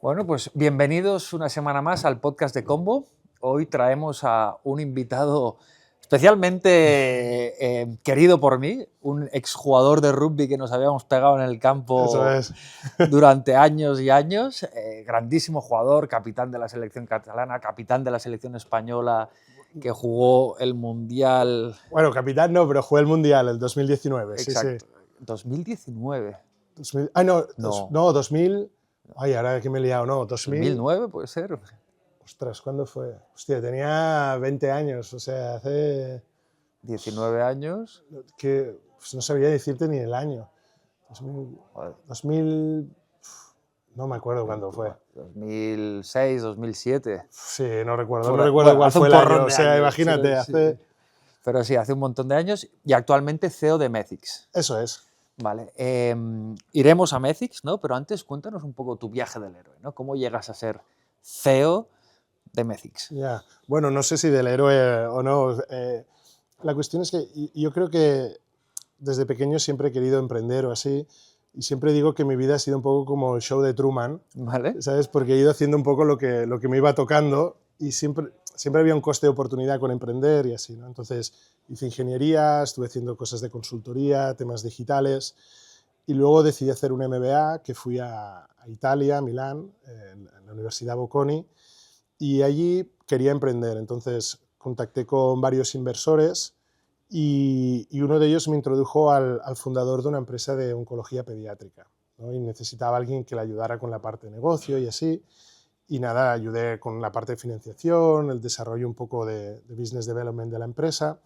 Bueno, pues bienvenidos una semana más al podcast de Combo. Hoy traemos a un invitado especialmente querido por mí, un exjugador de rugby que nos habíamos pegado en el Eso campo es. durante años y años. Grandísimo jugador, capitán de la selección catalana, capitán de la selección española, que jugó el Mundial. Bueno, capitán no, pero jugué el Mundial el 2019, sí, sí. Exacto, 2019. 2000, No, no, 2000. Ay, ahora que me he liado, no, 2000. 2009 puede ser. Ostras, ¿cuándo fue? Hostia, tenía 20 años, o sea, hace 19 años. que pues no sabía decirte ni el año. 2000, Joder. 2000, no me acuerdo cuándo fue. 2006, 2007. Sí, no recuerdo, Por no ahí, recuerdo bueno, cuál hace fue un el porrón año, o de sea, años. imagínate, Sí, sí. hace... Pero sí, hace un montón de años y actualmente CEO de Methix. Eso es. Vale, iremos a Methix, ¿no? Pero antes cuéntanos un poco tu viaje del héroe, ¿no? ¿Cómo llegas a ser CEO de Methix? Ya, bueno, no sé si del héroe o no. La cuestión es que yo creo que desde pequeño siempre he querido emprender o así, y siempre digo que mi vida ha sido un poco como el show de Truman, ¿Vale? ¿sabes? Porque he ido haciendo un poco lo que me iba tocando y siempre había un coste de oportunidad con emprender y así, ¿no? Entonces hice ingeniería, estuve haciendo cosas de consultoría, temas digitales, y luego decidí hacer un MBA que fui a Italia, a Milán, en la Universidad Bocconi, y allí quería emprender. Entonces contacté con varios inversores y uno de ellos me introdujo al fundador de una empresa de oncología pediátrica, ¿no? Y necesitaba a alguien que le ayudara con la parte de negocio y así. Y nada, ayudé con la parte de financiación, el desarrollo un poco de business development de la empresa.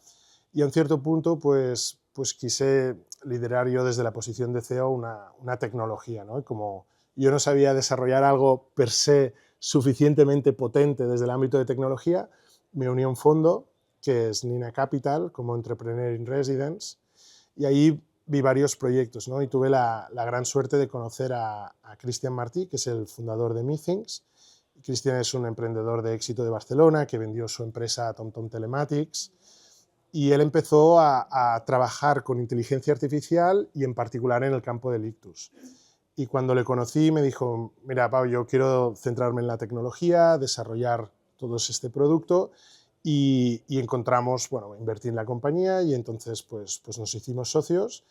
Y a un cierto punto, pues quise liderar yo desde la posición de CEO una tecnología, ¿no? Y como yo no sabía desarrollar algo per se suficientemente potente desde el ámbito de tecnología, me uní a un fondo que es Nina Capital, como Entrepreneur in Residence, y ahí vi varios proyectos, ¿no? Y tuve la gran suerte de conocer a Cristian Martí, que es el fundador de Methings. Cristian es un emprendedor de éxito de Barcelona que vendió su empresa a TomTom Telematics, y él empezó a trabajar con inteligencia artificial y en particular en el campo del ictus. Y cuando le conocí me dijo, mira, Pau, yo quiero centrarme en la tecnología, desarrollar todo este producto, y encontramos, bueno, invertí en la compañía y entonces pues nos hicimos socios,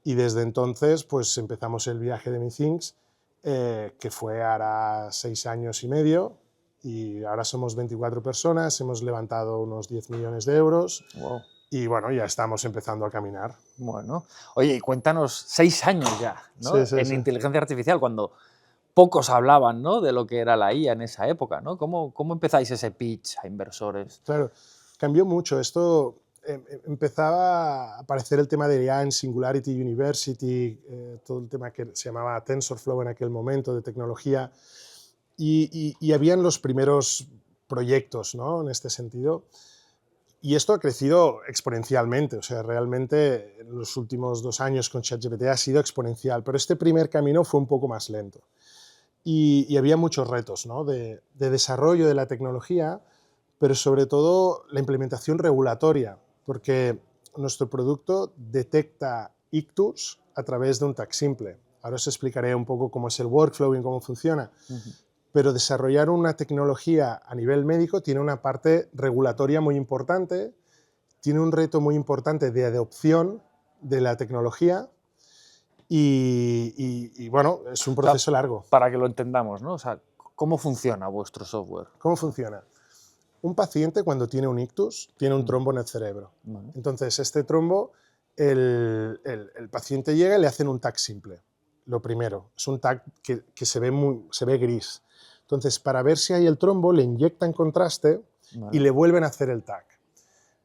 y desde entonces pues empezamos el viaje de Methings, que fue ahora 6 años y medio, y ahora somos 24 personas, hemos levantado unos 10 millones de euros. Wow. Y bueno, ya estamos empezando a caminar. Bueno, oye, y cuéntanos, 6 años ya, ¿no? Sí, sí, En sí. inteligencia artificial, cuando pocos hablaban, ¿no?, de lo que era la IA en esa época, ¿no? ¿Cómo empezáis ese pitch a inversores? Claro, cambió mucho. Esto empezaba a aparecer el tema de IA en Singularity University, todo el tema que se llamaba TensorFlow en aquel momento, de tecnología, y habían los primeros proyectos, ¿no?, en este sentido. Y esto ha crecido exponencialmente, o sea, realmente en los últimos 2 años con ChatGPT ha sido exponencial, pero este primer camino fue un poco más lento. Y había muchos retos, ¿no?, de desarrollo de la tecnología, pero sobre todo la implementación regulatoria, porque nuestro producto detecta ictus a través de un tag simple. Ahora os explicaré un poco cómo es el workflow y cómo funciona. Pero desarrollar una tecnología a nivel médico tiene una parte regulatoria muy importante, tiene un reto muy importante de adopción de la tecnología y bueno, es un proceso largo. Para que lo entendamos, ¿no? O sea, ¿cómo funciona vuestro software? ¿Cómo funciona? Un paciente, cuando tiene un ictus, tiene un trombo en el cerebro. Vale. Entonces, este trombo, el paciente llega y le hacen un tag simple. Lo primero, es un tag que se ve gris. Entonces, para ver si hay el trombo, le inyectan contraste, Vale. y le vuelven a hacer el tag.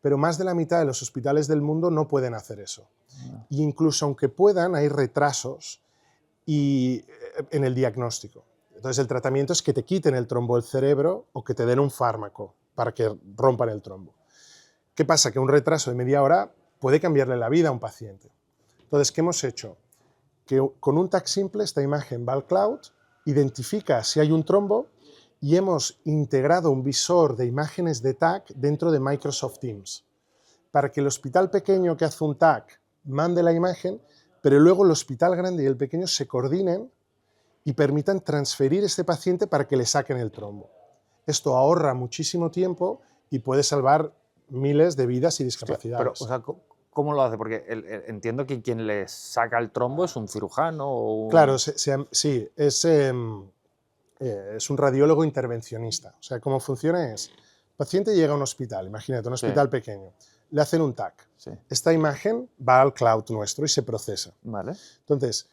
Pero más de la mitad de los hospitales del mundo no pueden hacer eso. Vale. Y incluso aunque puedan, hay retrasos en el diagnóstico. Entonces, el tratamiento es que te quiten el trombo del cerebro o que te den un fármaco para que rompan el trombo. ¿Qué pasa? Que un retraso de media hora puede cambiarle la vida a un paciente. Entonces, ¿qué hemos hecho? Que con un tag simple, esta imagen va al cloud, identifica si hay un trombo, y hemos integrado un visor de imágenes de tag dentro de Microsoft Teams, para que el hospital pequeño que hace un tag mande la imagen, pero luego el hospital grande y el pequeño se coordinen y permitan transferir este paciente para que le saquen el trombo. Esto ahorra muchísimo tiempo y puede salvar miles de vidas y discapacidades. Pero, o sea, ¿cómo lo hace? Porque entiendo que quien le saca el trombo es un cirujano o un... Claro, sí, es un radiólogo intervencionista. O sea, cómo funciona es, el paciente llega a un hospital, imagínate, un hospital pequeño, le hacen un TAC. Sí. Esta imagen va al cloud nuestro y se procesa. Vale. Entonces,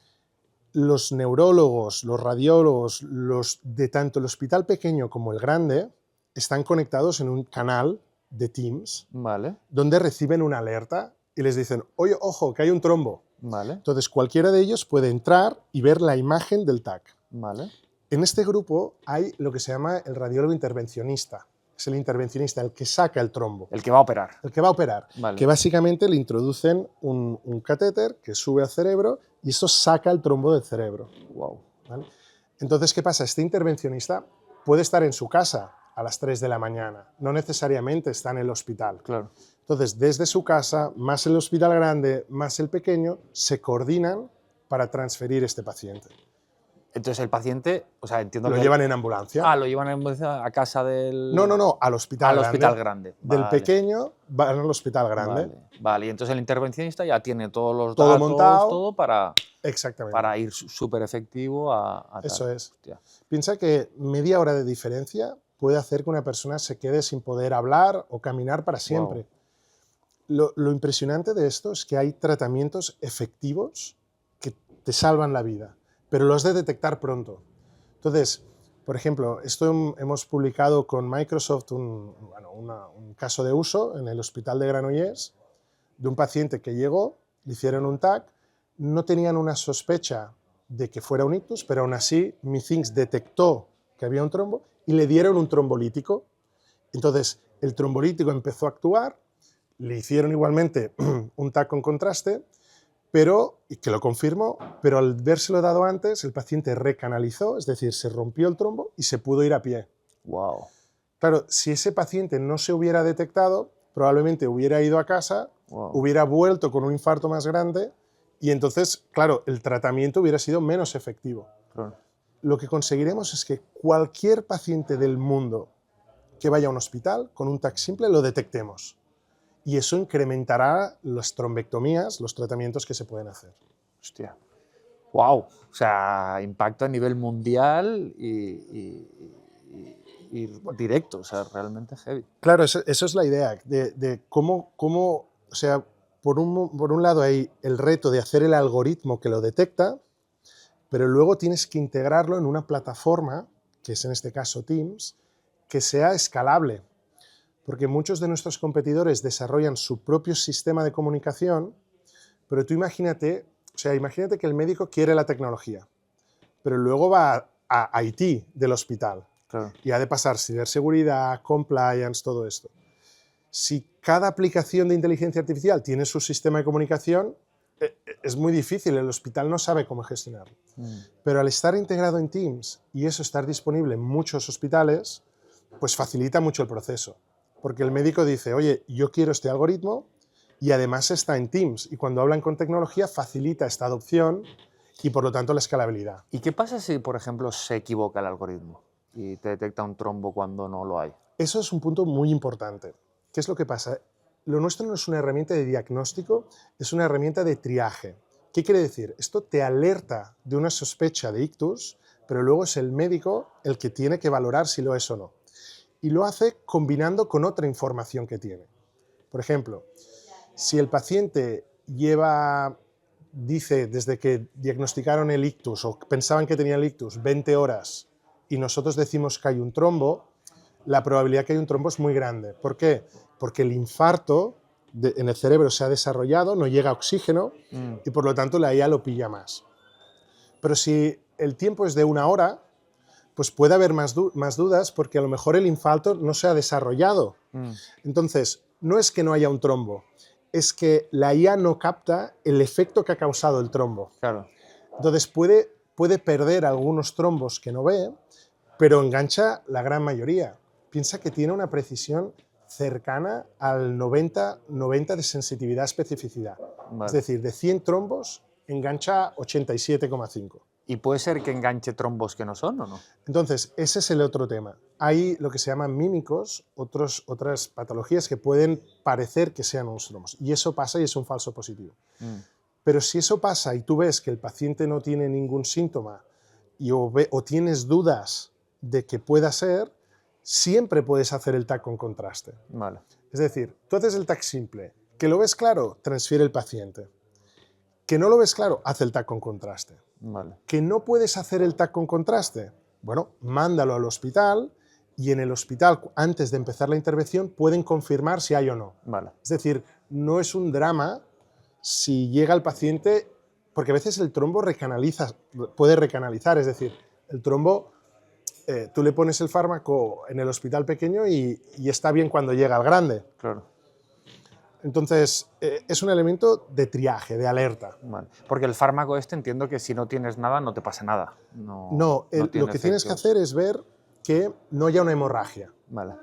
los neurólogos, los radiólogos, los de tanto el hospital pequeño como el grande, están conectados en un canal de Teams, Vale. donde reciben una alerta y les dicen, oye, ojo, que hay un trombo. Vale. Entonces, cualquiera de ellos puede entrar y ver la imagen del TAC. Vale. En este grupo hay lo que se llama el radiólogo intervencionista. Es el intervencionista, el que saca el trombo. El que va a operar. El que va a operar. Vale. Que básicamente le introducen un catéter que sube al cerebro y eso saca el trombo del cerebro. Wow. ¿Vale? Entonces, ¿qué pasa? Este intervencionista puede estar en su casa a las 3 de la mañana. No necesariamente está en el hospital. Claro. Entonces, desde su casa, más el hospital grande, más el pequeño, se coordinan para transferir este paciente. Entonces el paciente, o sea, entiendo Lo que... llevan en ambulancia. Ah, lo llevan en ambulancia a casa del... No, al hospital grande. Al hospital grande. Del Vale. pequeño van al hospital grande. Vale. Vale, y entonces el intervencionista ya tiene todos los Todo datos, montado. todo para Exactamente. ir súper efectivo a tal. Eso es. Hostia. Piensa que media hora de diferencia puede hacer que una persona se quede sin poder hablar o caminar para siempre. Wow. Lo impresionante de esto es que hay tratamientos efectivos que te salvan la vida, pero lo has de detectar pronto. Entonces, por ejemplo, hemos publicado con Microsoft un caso de uso en el hospital de Granollers de un paciente que llegó, le hicieron un TAC, no tenían una sospecha de que fuera un ictus, pero aún así MiThings detectó que había un trombo y le dieron un trombolítico. Entonces, el trombolítico empezó a actuar, le hicieron igualmente un TAC con contraste, y que lo confirmó, pero al vérselo dado antes, el paciente recanalizó, es decir, se rompió el trombo y se pudo ir a pie. Wow. Claro, si ese paciente no se hubiera detectado, probablemente hubiera ido a casa, hubiera vuelto con un infarto más grande y entonces, claro, el tratamiento hubiera sido menos efectivo. Claro. Lo que conseguiremos es que cualquier paciente del mundo que vaya a un hospital con un TAC simple lo detectemos. Y eso incrementará las trombectomías, los tratamientos que se pueden hacer. Hostia. Wow. O sea, impacto a nivel mundial y directo, o sea, realmente heavy. Claro, eso es la idea, de cómo, o sea, por un lado hay el reto de hacer el algoritmo que lo detecta, pero luego tienes que integrarlo en una plataforma, que es en este caso Teams, que sea escalable. Porque muchos de nuestros competidores desarrollan su propio sistema de comunicación, pero tú imagínate que el médico quiere la tecnología, pero luego va a IT del hospital. Claro. Y ha de pasar ciberseguridad, compliance, todo esto. Si cada aplicación de inteligencia artificial tiene su sistema de comunicación, es muy difícil, el hospital no sabe cómo gestionarlo. Pero al estar integrado en Teams y eso estar disponible en muchos hospitales, pues facilita mucho el proceso. Porque el médico dice, oye, yo quiero este algoritmo y además está en Teams. Y cuando hablan con tecnología facilita esta adopción y por lo tanto la escalabilidad. ¿Y qué pasa si, por ejemplo, se equivoca el algoritmo y te detecta un trombo cuando no lo hay? Eso es un punto muy importante. ¿Qué es lo que pasa? Lo nuestro no es una herramienta de diagnóstico, es una herramienta de triaje. ¿Qué quiere decir? Esto te alerta de una sospecha de ictus, pero luego es el médico el que tiene que valorar si lo es o no. Y lo hace combinando con otra información que tiene. Por ejemplo, si el paciente dice desde que diagnosticaron el ictus o pensaban que tenía el ictus 20 horas y nosotros decimos que hay un trombo, la probabilidad que hay un trombo es muy grande. ¿Por qué? Porque el infarto en el cerebro se ha desarrollado, no llega oxígeno y por lo tanto la IA lo pilla más. Pero si el tiempo es de 1 hora, pues puede haber más dudas porque a lo mejor el infarto no se ha desarrollado. Entonces, no es que no haya un trombo, es que la IA no capta el efecto que ha causado el trombo. Claro. Entonces puede perder algunos trombos que no ve, pero engancha la gran mayoría. Piensa que tiene una precisión cercana al 90 de sensibilidad-especificidad. Vale. Es decir, de 100 trombos engancha 87,5. ¿Y puede ser que enganche trombos que no son o no? Entonces, ese es el otro tema. Hay lo que se llaman mímicos, otras patologías que pueden parecer que sean unos trombos. Y eso pasa y es un falso positivo. Pero si eso pasa y tú ves que el paciente no tiene ningún síntoma o tienes dudas de que pueda ser, siempre puedes hacer el TAC con contraste. Vale. Es decir, tú haces el TAC simple, que lo ves claro, transfiere el paciente. Que no lo ves claro, haz el TAC con contraste. Vale. Que no puedes hacer el TAC con contraste, bueno, mándalo al hospital y en el hospital, antes de empezar la intervención, pueden confirmar si hay o no. Vale. Es decir, no es un drama si llega el paciente, porque a veces el trombo puede recanalizar, es decir, el trombo, tú le pones el fármaco en el hospital pequeño y está bien cuando llega al grande. Claro. Entonces, es un elemento de triaje, de alerta. Vale. Porque el fármaco entiendo que si no tienes nada, no te pasa nada. No, lo que tienes que hacer es ver que no haya una hemorragia. Vale.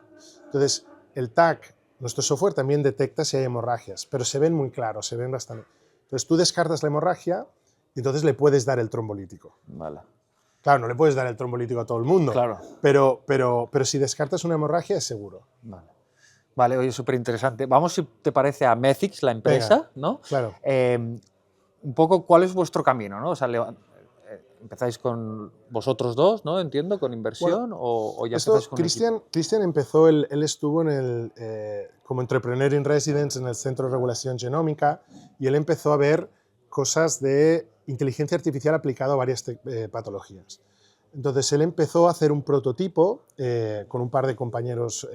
Entonces, el TAC, nuestro software también detecta si hay hemorragias, pero se ven muy claros, se ven bastante. Entonces, tú descartas la hemorragia y entonces le puedes dar el trombolítico. Vale. Claro, no le puedes dar el trombolítico a todo el mundo, claro. pero si descartas una hemorragia es seguro. Vale. Vale, oye, súper interesante. Vamos, si te parece, a Methix, la empresa, Venga, ¿no? Claro. Un poco, ¿cuál es vuestro camino, ¿no? O sea, ¿empezáis con vosotros dos, ¿no? Entiendo, con inversión, Bueno, o ya empezáis con Cristian empezó, él estuvo como Entrepreneur in Residence en el Centro de Regulación Genómica y él empezó a ver cosas de inteligencia artificial aplicada a varias patologías. Entonces, él empezó a hacer un prototipo con un par de compañeros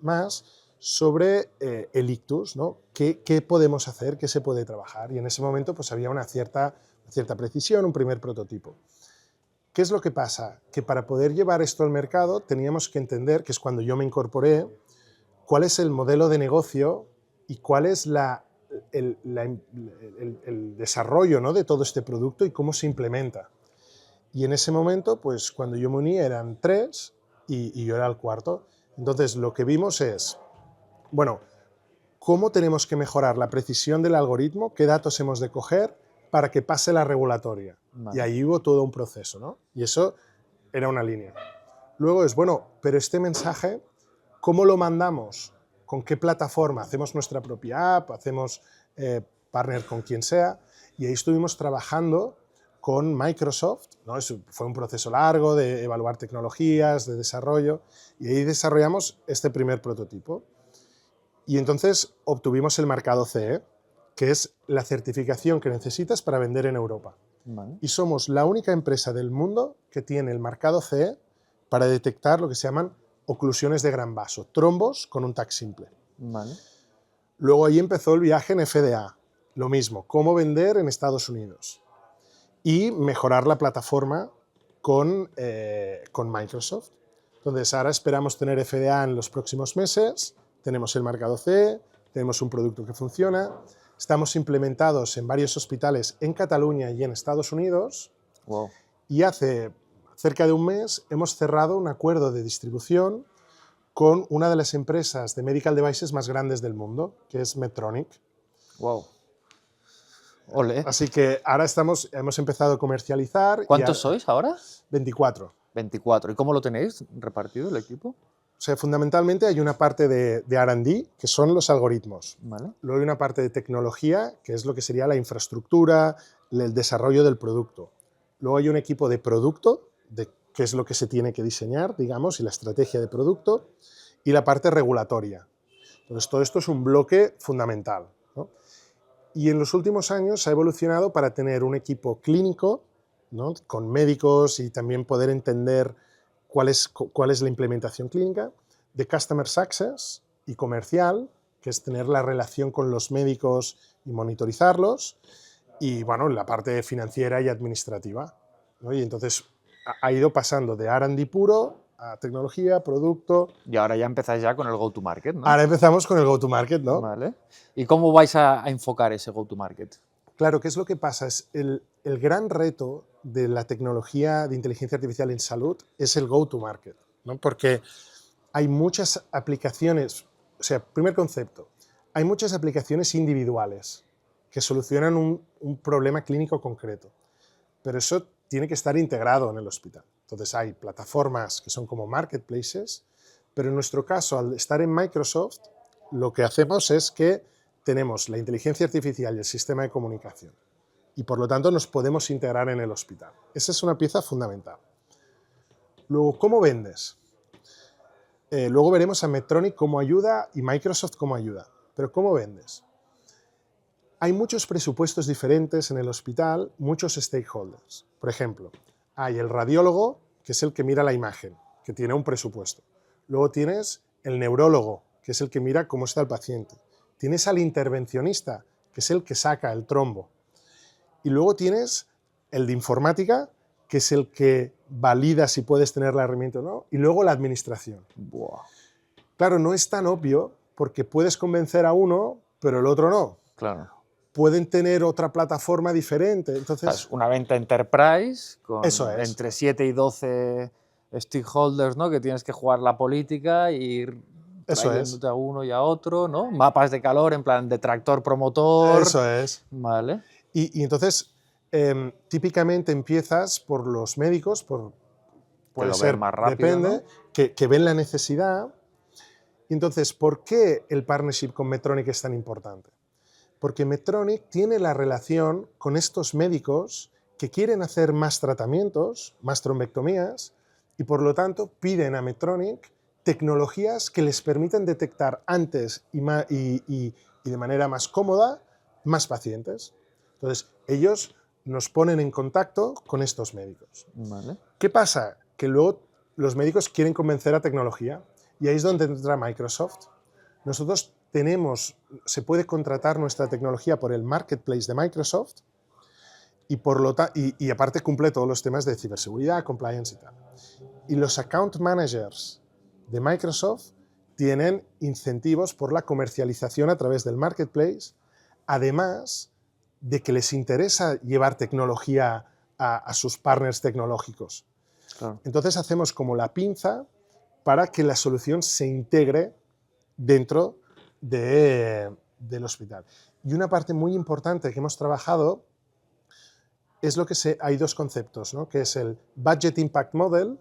más sobre el ictus, ¿no? ¿Qué podemos hacer? ¿Qué se puede trabajar? Y en ese momento pues, había una cierta precisión, un primer prototipo. ¿Qué es lo que pasa? Que para poder llevar esto al mercado teníamos que entender, que es cuando yo me incorporé, cuál es el modelo de negocio y cuál es el desarrollo, ¿no? de todo este producto y cómo se implementa. Y en ese momento, pues cuando yo me uní eran 3 y yo era el cuarto. Entonces lo que vimos es, bueno, ¿cómo tenemos que mejorar la precisión del algoritmo? ¿Qué datos hemos de coger para que pase la regulatoria? Vale. Y ahí hubo todo un proceso, ¿no? Y eso era una línea. Luego es, bueno, pero este mensaje, ¿cómo lo mandamos? ¿Con qué plataforma? ¿Hacemos nuestra propia app? ¿Hacemos partner con quien sea? Y ahí estuvimos trabajando con Microsoft, ¿no? Eso fue un proceso largo de evaluar tecnologías, de desarrollo, y ahí desarrollamos este primer prototipo. Y entonces obtuvimos el marcado CE, que es la certificación que necesitas para vender en Europa. Vale. Y somos la única empresa del mundo que tiene el marcado CE para detectar lo que se llaman oclusiones de gran vaso, trombos con un TAC simple. Vale. Luego ahí empezó el viaje en FDA, lo mismo, cómo vender en Estados Unidos. Y mejorar la plataforma con Microsoft. Entonces, ahora esperamos tener FDA en los próximos meses, tenemos el marcado CE, tenemos un producto que funciona, estamos implementados en varios hospitales en Cataluña y en Estados Unidos, wow. Y hace cerca de un mes hemos cerrado un acuerdo de distribución con una de las empresas de medical devices más grandes del mundo, que es Medtronic. Wow. Olé. Así que ahora hemos empezado a comercializar. ¿Cuántos sois ahora? 24. 24. ¿Y cómo lo tenéis repartido el equipo? O sea, fundamentalmente hay una parte de R&D, que son los algoritmos. Vale. Luego hay una parte de tecnología, que es lo que sería la infraestructura, el desarrollo del producto. Luego hay un equipo de producto, que es lo que se tiene que diseñar, digamos, y la estrategia de producto, y la parte regulatoria. Entonces, todo esto es un bloque fundamental, ¿no? Y en los últimos años ha evolucionado para tener un equipo clínico, ¿no? Con médicos y también poder entender cuál es la implementación clínica, de Customer Success y comercial, que es tener la relación con los médicos y monitorizarlos, y bueno, la parte financiera y administrativa, ¿no? Y entonces ha ido pasando de R&D puro a tecnología, producto. Y ahora ya empezáis ya con el go-to-market, ¿no? Ahora empezamos con el go-to-market, ¿no? Vale. ¿Y cómo vais a enfocar ese go-to-market? Claro, ¿qué es lo que pasa? Es el gran reto de la tecnología de inteligencia artificial en salud es el go-to-market, ¿no? Porque hay muchas aplicaciones, o sea, primer concepto, hay muchas aplicaciones individuales que solucionan un problema clínico concreto, pero eso tiene que estar integrado en el hospital. Entonces hay plataformas que son como marketplaces, pero en nuestro caso, al estar en Microsoft, lo que hacemos es que tenemos la inteligencia artificial y el sistema de comunicación, y por lo tanto nos podemos integrar en el hospital. Esa es una pieza fundamental. Luego, ¿cómo vendes? Luego veremos a Medtronic cómo ayuda y Microsoft cómo ayuda. Pero ¿cómo vendes? Hay muchos presupuestos diferentes en el hospital, muchos stakeholders. Por ejemplo, hay el radiólogo, que es el que mira la imagen, que tiene un presupuesto. Luego tienes el neurólogo, que es el que mira cómo está el paciente. Tienes al intervencionista, que es el que saca el trombo. Y luego tienes el de informática, que es el que valida si puedes tener la herramienta o no. Y luego la administración. Buah. Claro, no es tan obvio, porque puedes convencer a uno, pero el otro no. Claro. Pueden tener otra plataforma diferente. Entonces, Es una venta enterprise con Eso es. entre 7 y 12 stakeholders, ¿no? Que tienes que jugar la política y ir Eso es. trayéndote a uno y a otro, ¿no? Mapas de calor en plan de tractor promotor. Eso es. Vale. Y entonces, típicamente empiezas por los médicos, puede lo ser, ven más rápido, depende, ¿no? que ven la necesidad. Y entonces, ¿por qué el partnership con Medtronic es tan importante? Porque Medtronic tiene la relación con estos médicos que quieren hacer más tratamientos, más trombectomías, y por lo tanto piden a Medtronic tecnologías que les permiten detectar antes y de manera más cómoda más pacientes. Entonces, ellos nos ponen en contacto con estos médicos. Vale. ¿Qué pasa? Que luego los médicos quieren convencer a tecnología, y ahí es donde entra Microsoft. Nosotros se puede contratar nuestra tecnología por el marketplace de Microsoft, y aparte cumple todos los temas de ciberseguridad, compliance y tal. Y los account managers de Microsoft tienen incentivos por la comercialización a través del marketplace, además de que les interesa llevar tecnología a sus partners tecnológicos. Claro. Entonces hacemos como la pinza para que la solución se integre dentro del hospital. Y una parte muy importante que hemos trabajado es hay dos conceptos, ¿no? Que es el Budget Impact Model,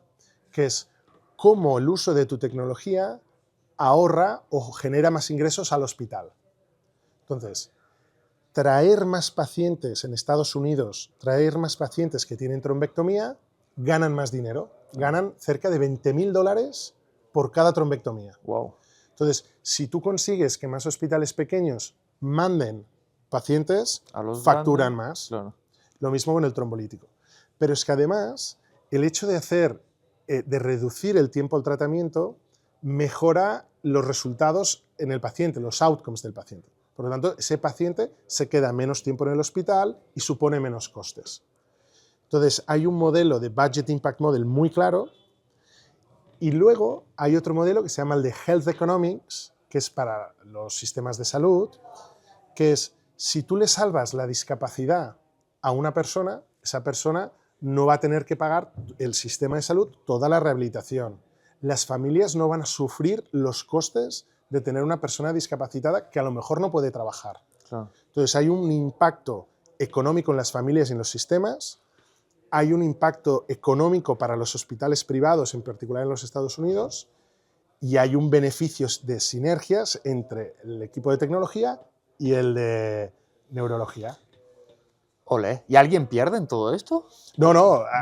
que es cómo el uso de tu tecnología ahorra o genera más ingresos al hospital. Entonces, traer más pacientes en Estados Unidos, traer más pacientes que tienen trombectomía, ganan más dinero, ganan cerca de $20.000 por cada trombectomía. Wow. Entonces, si tú consigues que más hospitales pequeños manden pacientes, facturan más. Claro. Lo mismo con el trombolítico. Pero es que además, el hecho de reducir el tiempo al tratamiento mejora los resultados en el paciente, los outcomes del paciente. Por lo tanto, ese paciente se queda menos tiempo en el hospital y supone menos costes. Entonces, hay un modelo de Budget Impact Model muy claro, y luego hay otro modelo que se llama el de Health Economics, que es para los sistemas de salud, que es, si tú le salvas la discapacidad a una persona, esa persona no va a tener que pagar el sistema de salud toda la rehabilitación. Las familias no van a sufrir los costes de tener una persona discapacitada que a lo mejor no puede trabajar. Claro. Entonces hay un impacto económico en las familias y en los sistemas, hay un impacto económico para los hospitales privados, en particular en los Estados Unidos, y hay un beneficio de sinergias entre el equipo de tecnología y el de neurología. Ole. ¿Y alguien pierde en todo esto? No,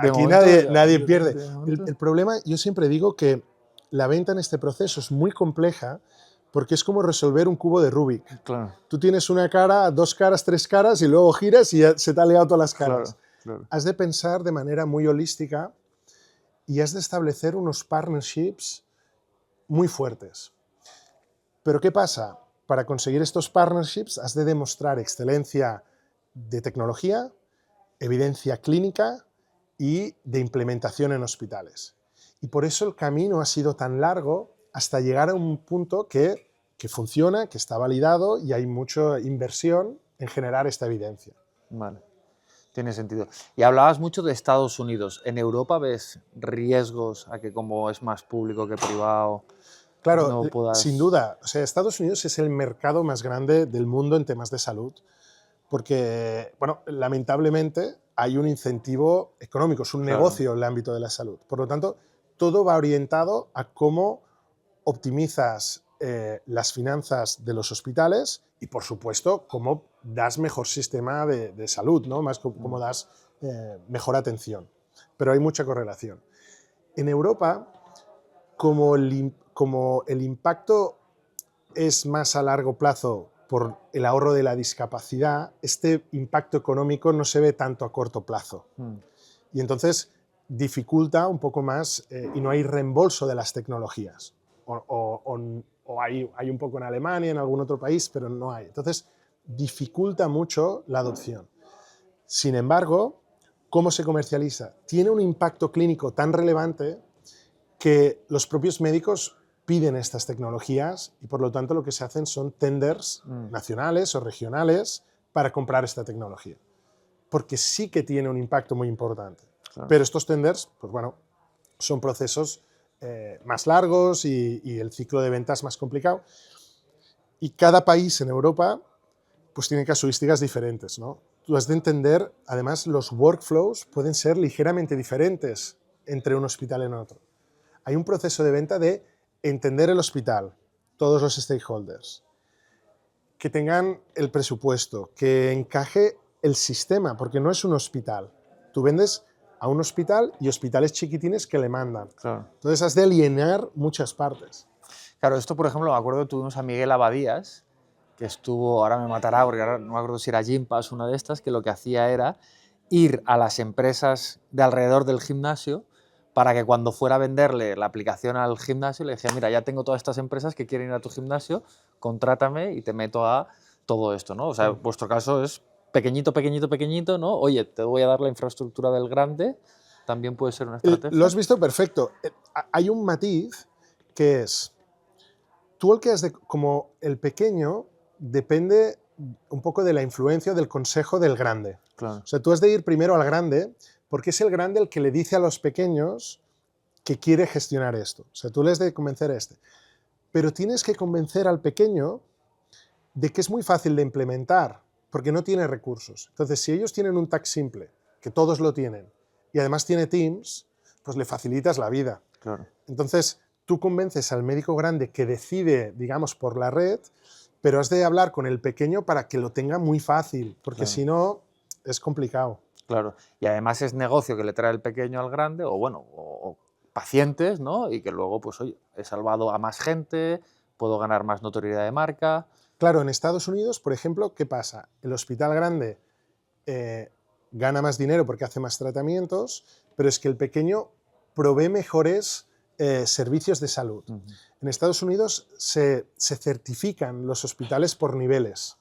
De aquí momento, nadie pierde. de momento. El problema, yo siempre digo que la venta en este proceso es muy compleja, porque es como resolver un cubo de Rubik. Claro. Tú tienes una cara, dos caras, tres caras, y luego giras y ya se te han liado todas las caras. Claro. Has de pensar de manera muy holística y has de establecer unos partnerships muy fuertes. Pero ¿qué pasa? Para conseguir estos partnerships has de demostrar excelencia de tecnología, evidencia clínica y de implementación en hospitales. Y por eso el camino ha sido tan largo hasta llegar a un punto que funciona, que está validado y hay mucha inversión en generar esta evidencia. Vale. Tiene sentido. Y hablabas mucho de Estados Unidos. ¿En Europa ves riesgos a que, como es más público que privado, claro, no puedas...? Sin duda. O sea, Estados Unidos es el mercado más grande del mundo en temas de salud, porque, bueno, lamentablemente hay un incentivo económico, es un negocio en el ámbito de la salud. Por lo tanto, todo va orientado a cómo optimizas las finanzas de los hospitales y, por supuesto, cómo das mejor sistema de salud, ¿no? Más cómo das mejor atención. Pero hay mucha correlación. En Europa, como el impacto es más a largo plazo por el ahorro de la discapacidad, este impacto económico no se ve tanto a corto plazo. Y entonces dificulta un poco más y no hay reembolso de las tecnologías. O hay un poco en Alemania, en algún otro país, pero no hay. Entonces dificulta mucho la adopción. Sin embargo, ¿cómo se comercializa? Tiene un impacto clínico tan relevante que los propios médicos piden estas tecnologías y por lo tanto lo que se hacen son tenders nacionales o regionales para comprar esta tecnología. Porque sí que tiene un impacto muy importante. Claro. Pero estos tenders, pues bueno, son procesos más largos y el ciclo de ventas más complicado. Y cada país en Europa pues tiene casuísticas diferentes, ¿no? Tú has de entender, además, los workflows pueden ser ligeramente diferentes entre un hospital y otro. Hay un proceso de venta de entender el hospital, todos los stakeholders, que tengan el presupuesto, que encaje el sistema, porque no es un hospital. Tú vendes a un hospital y hospitales chiquitines que le mandan. Claro. Entonces has de alinear muchas partes. Claro, esto, por ejemplo, me acuerdo que tuvimos a Miguel Abadías, que estuvo, ahora me matará, porque ahora no me acuerdo si era Gympass, una de estas, que lo que hacía era ir a las empresas de alrededor del gimnasio para que cuando fuera a venderle la aplicación al gimnasio le decía, mira, ya tengo todas estas empresas que quieren ir a tu gimnasio, contrátame y te meto a todo esto, ¿no? O sea, vuestro caso es pequeñito, pequeñito, pequeñito, ¿no? Oye, te voy a dar la infraestructura del grande, también puede ser una estrategia. Lo has visto perfecto. Hay un matiz que es, tú el que has de, como el pequeño, depende un poco de la influencia del consejo del grande. Claro. O sea, tú has de ir primero al grande porque es el grande el que le dice a los pequeños que quiere gestionar esto. O sea, tú les de convencer a este. Pero tienes que convencer al pequeño de que es muy fácil de implementar porque no tiene recursos. Entonces, si ellos tienen un tag simple, que todos lo tienen, y además tiene Teams, pues le facilitas la vida. Claro. Entonces, tú convences al médico grande que decide, digamos, por la red, pero has de hablar con el pequeño para que lo tenga muy fácil, porque claro. Si no, es complicado. Claro, y además es negocio que le trae el pequeño al grande, o bueno, o pacientes, ¿no? Y que luego, pues oye, he salvado a más gente, puedo ganar más notoriedad de marca. Claro, en Estados Unidos, por ejemplo, ¿qué pasa? El hospital grande gana más dinero porque hace más tratamientos, pero es que el pequeño provee mejores servicios de salud. En Estados Unidos se certifican los hospitales por niveles.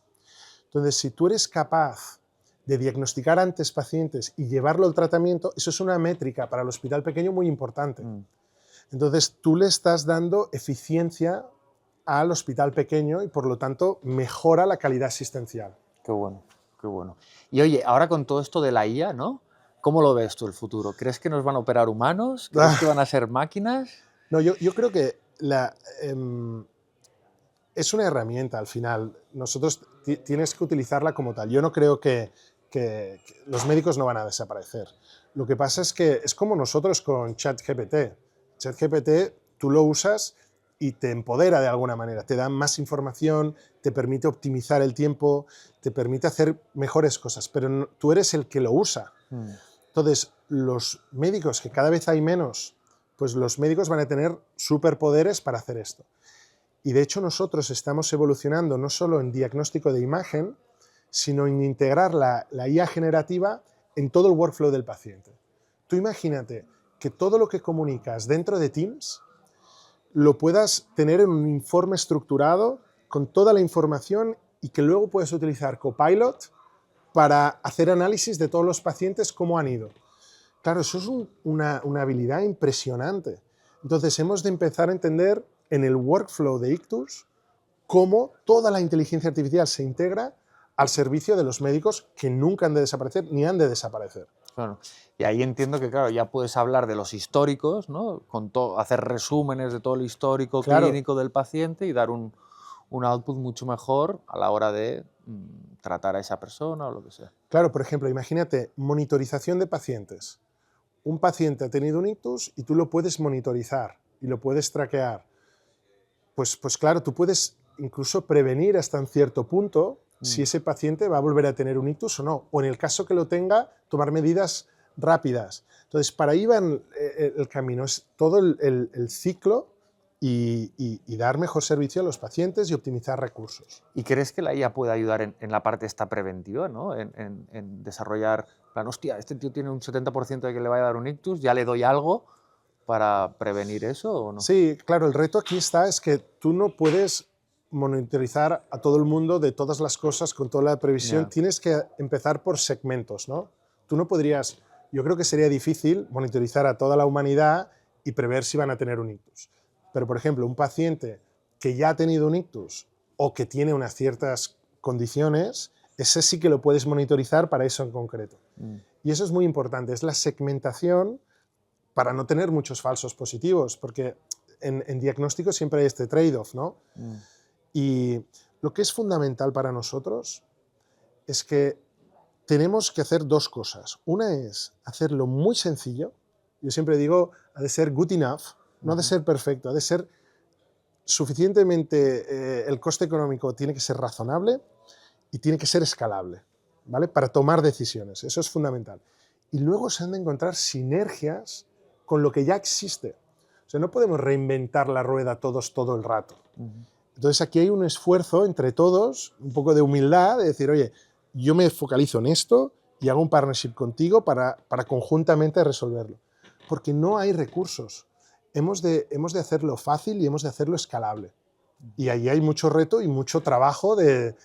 Entonces, si tú eres capaz de diagnosticar antes pacientes y llevarlo al tratamiento, eso es una métrica para el hospital pequeño muy importante. Entonces, tú le estás dando eficiencia al hospital pequeño y, por lo tanto, mejora la calidad asistencial. Qué bueno, qué bueno. Y oye, ahora con todo esto de la IA, ¿no? ¿Cómo lo ves tú el futuro? ¿Crees que nos van a operar humanos? ¿Crees que van a ser máquinas? No, yo creo que es una herramienta al final. Nosotros tienes que utilizarla como tal. Yo no creo que los médicos no van a desaparecer. Lo que pasa es que es como nosotros con ChatGPT. ChatGPT tú lo usas y te empodera de alguna manera, te da más información, te permite optimizar el tiempo, te permite hacer mejores cosas, pero no, tú eres el que lo usa. Entonces, los médicos, que cada vez hay menos, pues los médicos van a tener superpoderes para hacer esto. Y de hecho nosotros estamos evolucionando no solo en diagnóstico de imagen, sino en integrar la IA generativa en todo el workflow del paciente. Tú imagínate que todo lo que comunicas dentro de Teams lo puedas tener en un informe estructurado con toda la información y que luego puedes utilizar Copilot para hacer análisis de todos los pacientes, cómo han ido. Claro, eso es una habilidad impresionante. Entonces hemos de empezar a entender en el workflow de Ictus cómo toda la inteligencia artificial se integra al servicio de los médicos que nunca han de desaparecer ni han de desaparecer. Claro. Y ahí entiendo que, claro, ya puedes hablar de los históricos, ¿no? Hacer resúmenes de todo el histórico clínico del paciente y dar un output mucho mejor a la hora de tratar a esa persona o lo que sea. Claro, por ejemplo, imagínate, monitorización de pacientes. Un paciente ha tenido un ictus y tú lo puedes monitorizar y lo puedes traquear. Pues claro, tú puedes incluso prevenir hasta un cierto punto si ese paciente va a volver a tener un ictus o no, o en el caso que lo tenga, tomar medidas rápidas. Entonces, para ahí va el camino, es todo el ciclo y dar mejor servicio a los pacientes y optimizar recursos. ¿Y crees que la IA puede ayudar en la parte esta preventiva, ¿no? En desarrollar, plan, hostia, este tío tiene un 70% de que le vaya a dar un ictus, ya le doy algo para prevenir eso o no? Sí, claro, el reto aquí es que tú no puedes monitorizar a todo el mundo de todas las cosas con toda la previsión. Ya. Tienes que empezar por segmentos, ¿no? Tú no podrías, yo creo que sería difícil monitorizar a toda la humanidad y prever si van a tener un ictus. Pero, por ejemplo, un paciente que ya ha tenido un ictus o que tiene unas ciertas condiciones, ese sí que lo puedes monitorizar para eso en concreto. Y eso es muy importante, es la segmentación para no tener muchos falsos positivos, porque en diagnóstico siempre hay este trade-off, ¿no? Y lo que es fundamental para nosotros es que tenemos que hacer dos cosas. Una es hacerlo muy sencillo. Yo siempre digo, ha de ser good enough, no ha de ser perfecto, ha de ser suficientemente, el coste económico tiene que ser razonable y tiene que ser escalable, ¿vale? Para tomar decisiones, eso es fundamental. Y luego se han de encontrar sinergias con lo que ya existe. O sea, no podemos reinventar la rueda todos todo el rato. Entonces aquí hay un esfuerzo entre todos, un poco de humildad, de decir, oye, yo me focalizo en esto y hago un partnership contigo para conjuntamente resolverlo. Porque no hay recursos. Hemos de hacerlo fácil y hemos de hacerlo escalable. Y ahí hay mucho reto y mucho trabajo de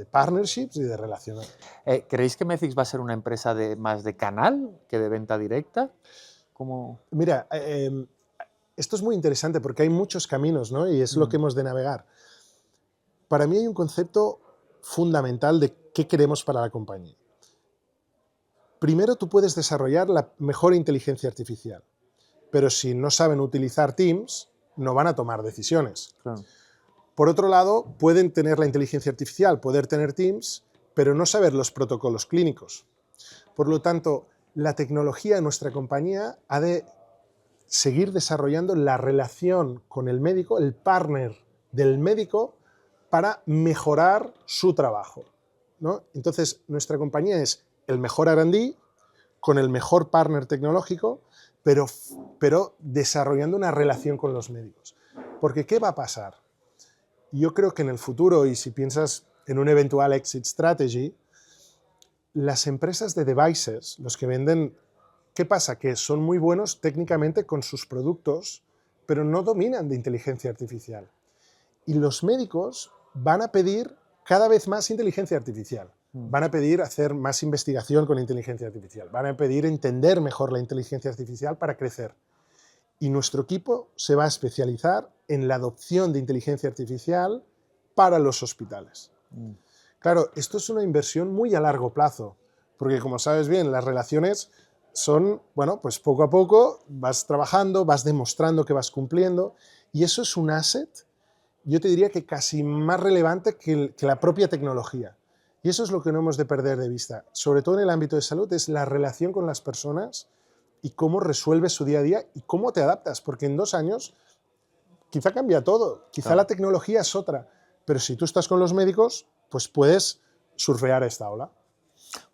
partnerships y de relacionar. ¿Creéis que Methix va a ser una empresa más de canal que de venta directa? ¿Cómo? Mira, esto es muy interesante porque hay muchos caminos, ¿no? Y es lo que hemos de navegar. Para mí hay un concepto fundamental de qué queremos para la compañía. Primero, tú puedes desarrollar la mejor inteligencia artificial, pero si no saben utilizar Teams, no van a tomar decisiones. Claro. Por otro lado, pueden tener la inteligencia artificial, poder tener Teams, pero no saber los protocolos clínicos. Por lo tanto, la tecnología en nuestra compañía ha de seguir desarrollando la relación con el médico, el partner del médico, para mejorar su trabajo, ¿no? Entonces, nuestra compañía es el mejor R&D, con el mejor partner tecnológico, pero desarrollando una relación con los médicos. Porque, ¿qué va a pasar? Yo creo que en el futuro, y si piensas en un eventual exit strategy, las empresas de devices, los que venden, ¿qué pasa? Que son muy buenos técnicamente con sus productos, pero no dominan de inteligencia artificial. Y los médicos van a pedir cada vez más inteligencia artificial. Van a pedir hacer más investigación con inteligencia artificial. Van a pedir entender mejor la inteligencia artificial para crecer. Y nuestro equipo se va a especializar en la adopción de inteligencia artificial para los hospitales. Claro, esto es una inversión muy a largo plazo, porque como sabes bien, las relaciones son, bueno, pues poco a poco vas trabajando, vas demostrando que vas cumpliendo, y eso es un asset, yo te diría que casi más relevante que la propia tecnología. Y eso es lo que no hemos de perder de vista, sobre todo en el ámbito de salud, es la relación con las personas y cómo resuelves su día a día y cómo te adaptas, porque en 2 años quizá cambia todo, quizá la tecnología es otra, pero si tú estás con los médicos, pues puedes surfear esta ola.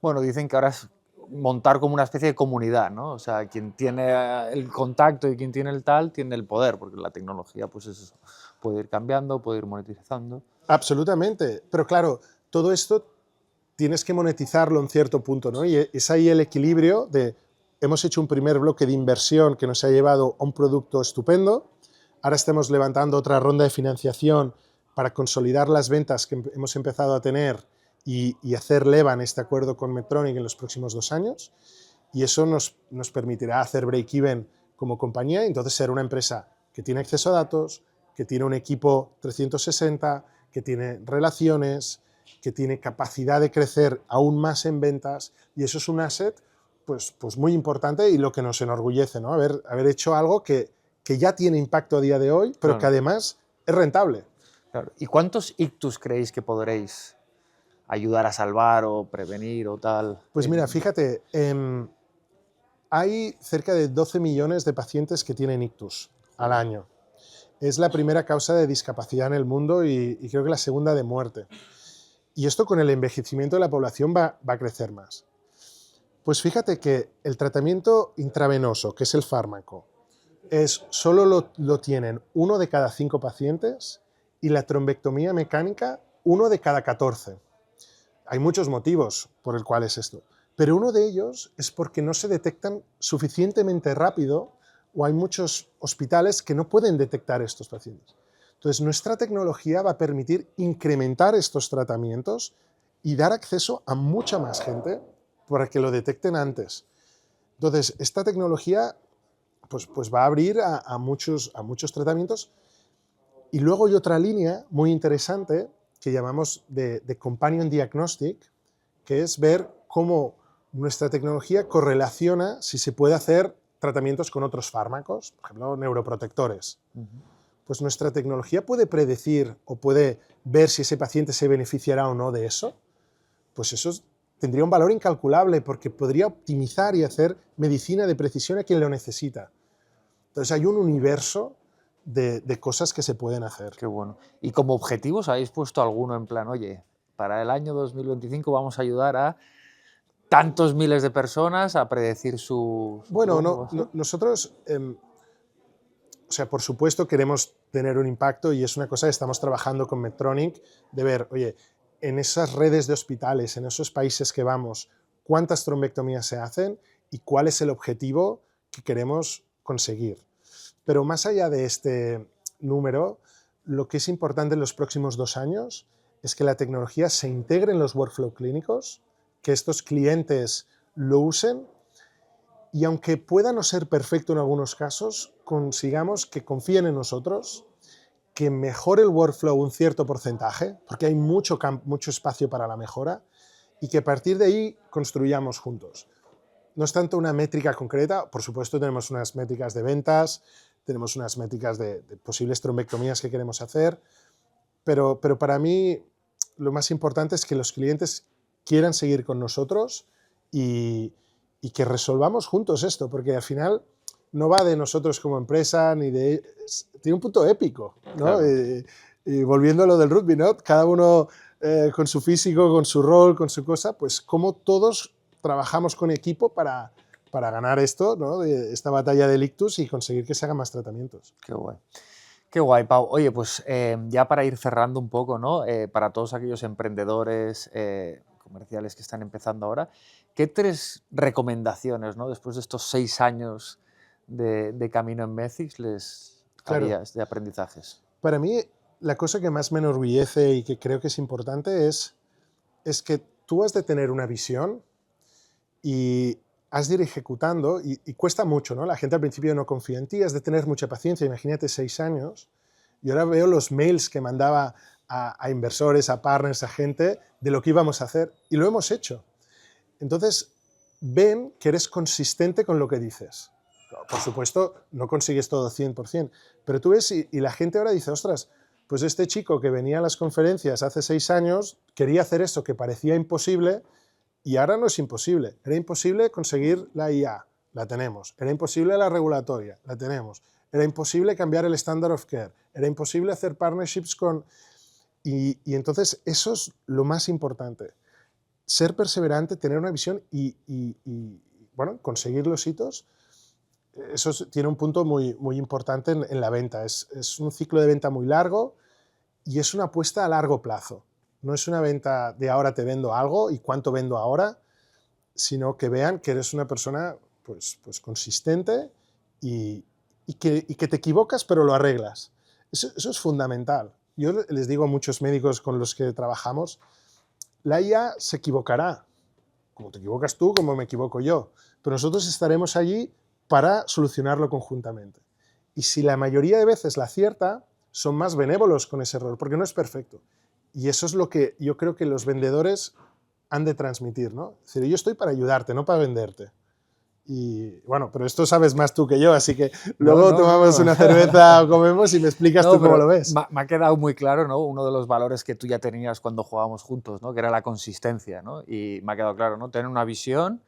Bueno, dicen que ahora es montar como una especie de comunidad, ¿no? O sea, quien tiene el contacto y quien tiene el tal, tiene el poder, porque la tecnología pues eso, puede ir cambiando, puede ir monetizando. Absolutamente, pero claro, todo esto tienes que monetizarlo en cierto punto, ¿no? Y es ahí el equilibrio de, hemos hecho un primer bloque de inversión que nos ha llevado a un producto estupendo, ahora estamos levantando otra ronda de financiación para consolidar las ventas que hemos empezado a tener y hacer leva en este acuerdo con Medtronic en los próximos 2 años, y eso nos permitirá hacer break-even como compañía, y entonces ser una empresa que tiene acceso a datos, que tiene un equipo 360, que tiene relaciones, que tiene capacidad de crecer aún más en ventas, y eso es un asset pues muy importante y lo que nos enorgullece, ¿no? Haber hecho algo que ya tiene impacto a día de hoy, pero Claro. que además es rentable. Claro. ¿Y cuántos ictus creéis que podréis ayudar a salvar o prevenir o tal? Pues mira, fíjate, hay cerca de 12 millones de pacientes que tienen ictus al año. Es la primera causa de discapacidad en el mundo y creo que la segunda de muerte. Y esto con el envejecimiento de la población va a crecer más. Pues fíjate que el tratamiento intravenoso, que es el fármaco, solo lo tienen 1 de cada 5 pacientes y la trombectomía mecánica 1 de cada 14. Hay muchos motivos por el cual es esto, pero uno de ellos es porque no se detectan suficientemente rápido o hay muchos hospitales que no pueden detectar estos pacientes. Entonces, nuestra tecnología va a permitir incrementar estos tratamientos y dar acceso a mucha más gente para que lo detecten antes. Entonces, esta tecnología pues va a abrir a muchos tratamientos. Y luego hay otra línea muy interesante que llamamos de Companion Diagnostic, que es ver cómo nuestra tecnología correlaciona si se puede hacer tratamientos con otros fármacos, por ejemplo, neuroprotectores. Pues nuestra tecnología puede predecir o puede ver si ese paciente se beneficiará o no de eso. Pues eso tendría un valor incalculable porque podría optimizar y hacer medicina de precisión a quien lo necesita. Entonces hay un universo de cosas que se pueden hacer. Qué bueno. ¿Y como objetivos habéis puesto alguno en plan, oye, para el año 2025 vamos a ayudar a tantos miles de personas a predecir su Bueno, futuro? nosotros, o sea, por supuesto queremos tener un impacto y es una cosa que estamos trabajando con Medtronic, de ver, oye, en esas redes de hospitales, en esos países que vamos, cuántas trombectomías se hacen y cuál es el objetivo que queremos conseguir. Pero más allá de este número, lo que es importante en los próximos 2 años es que la tecnología se integre en los workflow clínicos, que estos clientes lo usen y aunque pueda no ser perfecto en algunos casos, consigamos que confíen en nosotros, que mejore el workflow un cierto porcentaje, porque hay mucho espacio para la mejora, y que a partir de ahí construyamos juntos. No es tanto una métrica concreta, por supuesto tenemos unas métricas de ventas, tenemos unas métricas de posibles trombectomías que queremos hacer, pero para mí lo más importante es que los clientes quieran seguir con nosotros y que resolvamos juntos esto, porque al final no va de nosotros como empresa, ni de... Tiene un punto épico, ¿no? Claro. Y volviendo a lo del rugby, ¿no? Cada uno con su físico, con su rol, con su cosa, pues como todos trabajamos con equipo para ganar esto, ¿no? Esta batalla del ictus y conseguir que se hagan más tratamientos. Qué guay. Qué guay, Pau. Oye, pues ya para ir cerrando un poco, ¿no? Para todos aquellos emprendedores comerciales que están empezando ahora, ¿qué 3 recomendaciones, ¿no? Después de estos 6 años de camino en Methix les Claro, harías de aprendizajes? para mí la cosa que más me enorgullece y que creo que es importante es que tú has de tener una visión y has de ir ejecutando, y cuesta mucho, ¿no? La gente al principio no confía en ti, has de tener mucha paciencia, imagínate 6 años, y ahora veo los mails que mandaba a inversores, a partners, a gente, de lo que íbamos a hacer, y lo hemos hecho. Entonces, ven que eres consistente con lo que dices. Por supuesto, no consigues todo 100%, pero tú ves y la gente ahora dice, ostras, pues este chico que venía a las conferencias hace 6 años quería hacer esto que parecía imposible y ahora no es imposible. Era imposible conseguir la IA, la tenemos. Era imposible la regulatoria, la tenemos. Era imposible cambiar el standard of care. Era imposible hacer partnerships con... Y entonces eso es lo más importante. Ser perseverante, tener una visión y bueno, conseguir los hitos. Eso tiene un punto muy importante en la venta. Es un ciclo de venta muy largo y es una apuesta a largo plazo. No es una venta de ahora te vendo algo y cuánto vendo ahora, sino que vean que eres una persona pues consistente y que te equivocas pero lo arreglas. Eso es fundamental. Yo les digo a muchos médicos con los que trabajamos, la IA se equivocará, como te equivocas tú, como me equivoco yo, pero nosotros estaremos allí para solucionarlo conjuntamente. Y si la mayoría de veces la acierta, son más benévolos con ese error, porque no es perfecto. Y eso es lo que yo creo que los vendedores han de transmitir, ¿no? Es decir, yo estoy para ayudarte, no para venderte. Y bueno, pero esto sabes más tú que yo, así que luego No, tomamos no. una cerveza o comemos y me explicas No, tú cómo pero lo ves. me ha quedado muy claro, ¿no? Uno de los valores que tú ya tenías cuando jugábamos juntos, ¿no? Que era la consistencia, ¿no? Y me ha quedado claro, ¿no? Tener una visión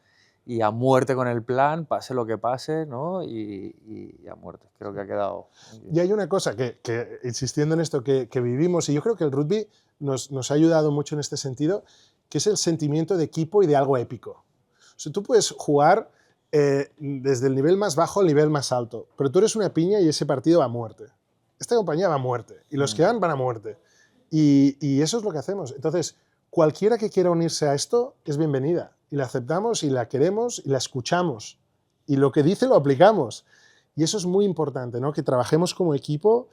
y a muerte con el plan, pase lo que pase, ¿no? Y a muerte. Creo que ha quedado muy bien. Y hay una cosa que insistiendo en esto, que vivimos, y yo creo que el rugby nos ha ayudado mucho en este sentido, que es el sentimiento de equipo y de algo épico. O sea, tú puedes jugar desde el nivel más bajo al nivel más alto, pero tú eres una piña y ese partido va a muerte. Esta compañía va a muerte, y los que van a muerte. Y eso es lo que hacemos. Entonces, cualquiera que quiera unirse a esto es bienvenida, y la aceptamos, y la queremos, y la escuchamos. Y lo que dice lo aplicamos. Y eso es muy importante, ¿no? Que trabajemos como equipo,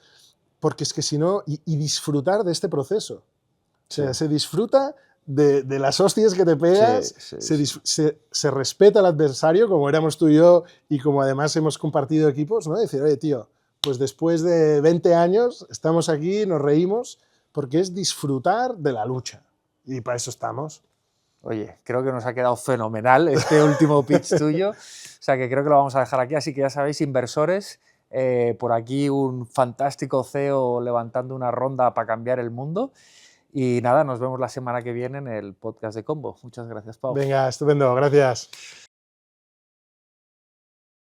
porque es que si no, y disfrutar de este proceso. O sea, se disfruta de las hostias que te pegas, se respeta al adversario, como éramos tú y yo, y como además hemos compartido equipos, ¿no? Decir, oye, tío, pues después de 20 años estamos aquí, nos reímos, porque es disfrutar de la lucha. Y para eso estamos. Oye, creo que nos ha quedado fenomenal este último pitch tuyo, o sea que creo que lo vamos a dejar aquí, así que ya sabéis, inversores, por aquí un fantástico CEO levantando una ronda para cambiar el mundo y nada, nos vemos la semana que viene en el podcast de Combo. Muchas gracias, Pau. Venga, estupendo, gracias.